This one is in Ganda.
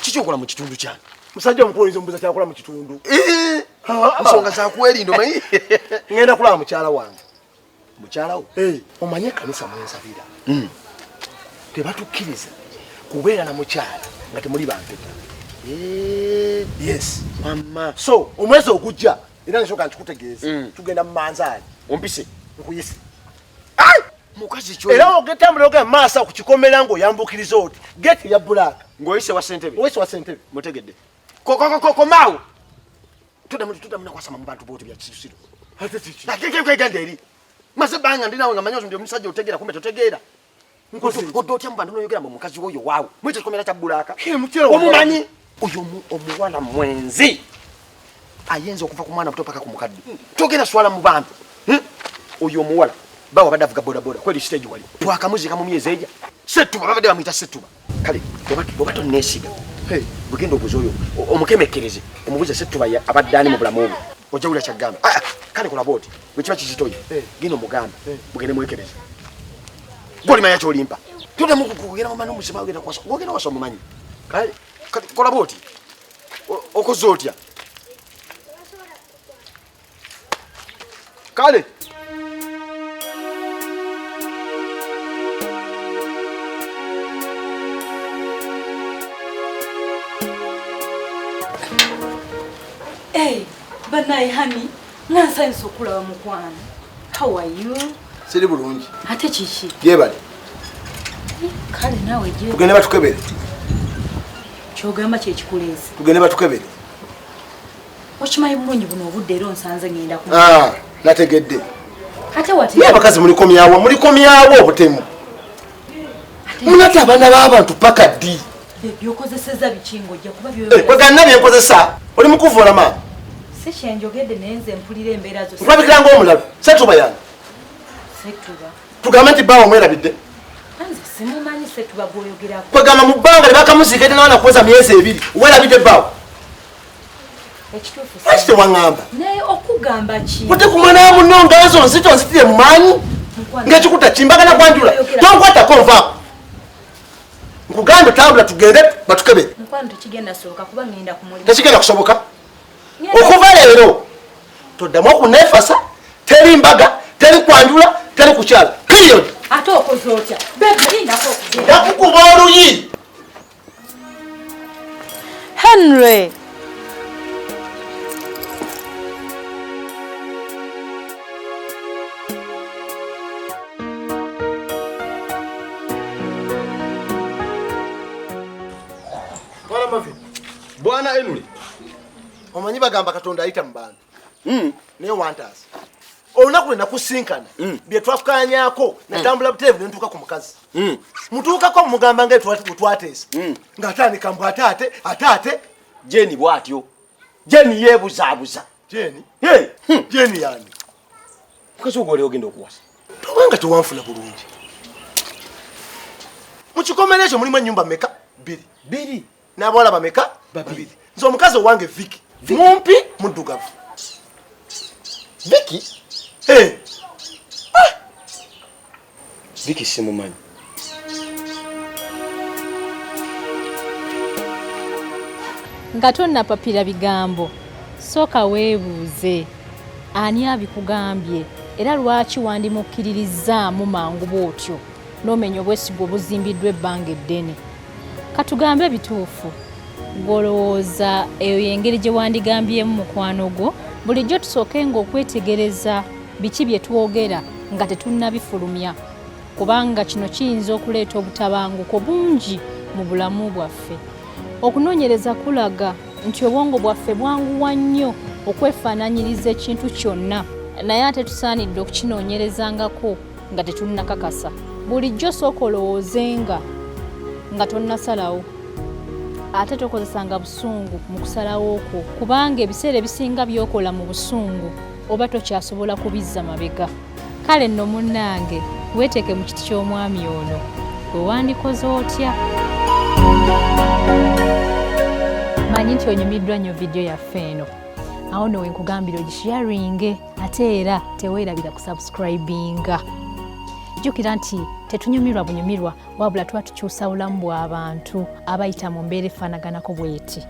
Chichokola mu kitundu kyane. Musajja mupolizo mbuza kyakola mu kitundu. Nsonga za kwerindo mayi. Ngenda kulaba mukyala wange. Mukyala wo? Omanye kanisa mwensabira. Tebatukiriza kubeera na mukyala nga temuli bampeta. Yes. Mama. So, omwezi ogujja era nshoka nkikutegeeza. Tugenda mu manzaali. Ompise. Nkuyise. Mukazi kyo. Era ogetambula oge masa ku kikomera ngo yambukiriza oti. Gate ya black. Ngoyise wa Sentebe. Oyise wa Sentebe. Mutegedde. Ko mawo. Tudamuna kwasama mu bantu bote bya kisiro. Hatetichi. Akeke ganderi. Mase banga ndinawe nga manyozo ndio musajja otegera kumbe totegera. Nkodo otya mbandu no yogera mu mukazi woyo wawo. Mwite kikomera kya bulaka. Omumanyi oyo omuwala mwenzi. Ayenze okuva ku mwana kutopaka ku mukadde. Togera swala mu bantu. Oyo omuwala bawa badavuga boda boda kweli stage wali. Twakamuzika mu myezi eja. Setuba babade bamwita setuba. Kale bobato nesiga. Bugendo obuzoyo omukemekereze omubuze setuba ya abaddani mu bulamu obwo. Ojawula kyagamba. Kale kola boti. Wekiba kizitoyo. Gino mugamba. Bugende mwekereze. Boli maya cholimpa. Tuda mu kugera mu manu musima ogenda kwasa. Ogenda wasa mumanyi. Kale kola boti. Okozotya. Kale But now, honey, Nansa so kula wa mukwana. How are you? Siri bulungi. Ate chichi. Yebali. Kale nawe je. Tugende batukebere. Kyogamba kye kikulezi. Tugende batukebere. Okimanyi bulungi buno obudde ero nsanze ngenda ku. Nategedde. Ate wati. Ye abakazi mulikomyawo obutemu. Munata abana b'abantu paka ddi. Byokozeseza bikingo jja kuba byo. Kwegana byenkozesa. Oli mukuvula ma. Seshe njogedde nenze mpulira embeera zo. Twabikira ng'omulabe. Setuba yange. Setuba. Tugamba nti bawo mwerabidde. Anze simumanyi setuba gwoyogerako. Kwegamba mu bbanga libakamusika ate nawana kuweza myezi 2. Werabidde bawo. Ekituufu. Ekite wangamba. Naye okugamba ki? Ote kumwana muno ngazo nzito nzitire mu maanyi. Ngekikuta kimbagana kwanjula. Tonkwatako nvaako. Nkugamba tambula tugende batukebere. Nkwano tekigenda soboka kuba ngenda ku mulimu. Tekigenda kusoboka. Okuva leero toddamu okunefasa, teri mbaga, teri kwanjula, teri kukyala. Period. Ate okoze otya? Bebe lindako okugenda. Nakukuba oluyi. Henry. Bwana Henry. Omanyi bagamba Katonda ayita mu bantu. Naye wantaasa. Olunaku lwe nakusinkana bye twafukanyaako natambula buteevu ne ntuuka ku mukazi. Mutuukako mugamba nga twateesa. Ng'atandika mbu ate. Jeni bwatyo. Jeni yeebuzaabuza. Jeni? Jeni yani. Mukazi ogwo oli ogenda okuwasa. Tobanga tewanfuna bulungi. Mu kikomera ekyo mulimu ennyumba mmeka? 2. N'abawala bameka? 2. Nze omukazi owange Vicky. Mumpi muddugavu. Vicky? Vicky simumanyi. Nga tonnapapira bigambo sooka weebuuze ani abikugambye era lwaki wandimukkiririzaamu mangu bw'otyo n'omenya obwesigo obuzimbiddwa ebbanga eddene. Katugambe ebituufu. Golowooza eyo y'engeri gye wandigambyemu mukwano gwo bulijjo tusookenga okwetegereza biki bye twogera nga tetunnabifulumya kubanga kino kiyinza okuleeta obutabanguko bungi mu bulamu bwaffe. Okunoonyereza kulaga nti obwongo bwaffe bwanguwa nnyo okwefaananyiriza ekintu kyonna naye ate tusaanidde okukinoonyerezangako nga tetunnakakasa. Bulijjo sooka olowoozenga nga tonnasalawo ate tokozesanga busungu mu kusalawo okwo kubanga ebiseera ebisinga byokola mu busungu oba tokyasobola kubizza mabega. Kale nno munnange weeteeke mu kiti ky'omwami ono we wandikoze otya? Manyi nti onyumiddwa nnyo vidiyo yaffe eno. Awo nno wenkugambira ogisharinge ate era teweerabira kusubscribinga. Jjukira nti tetunyumirwa bunyumirwa wabula tuba tukyusa bulamu bw'abantu abayita mu mbeera efaanaganako bw'eti.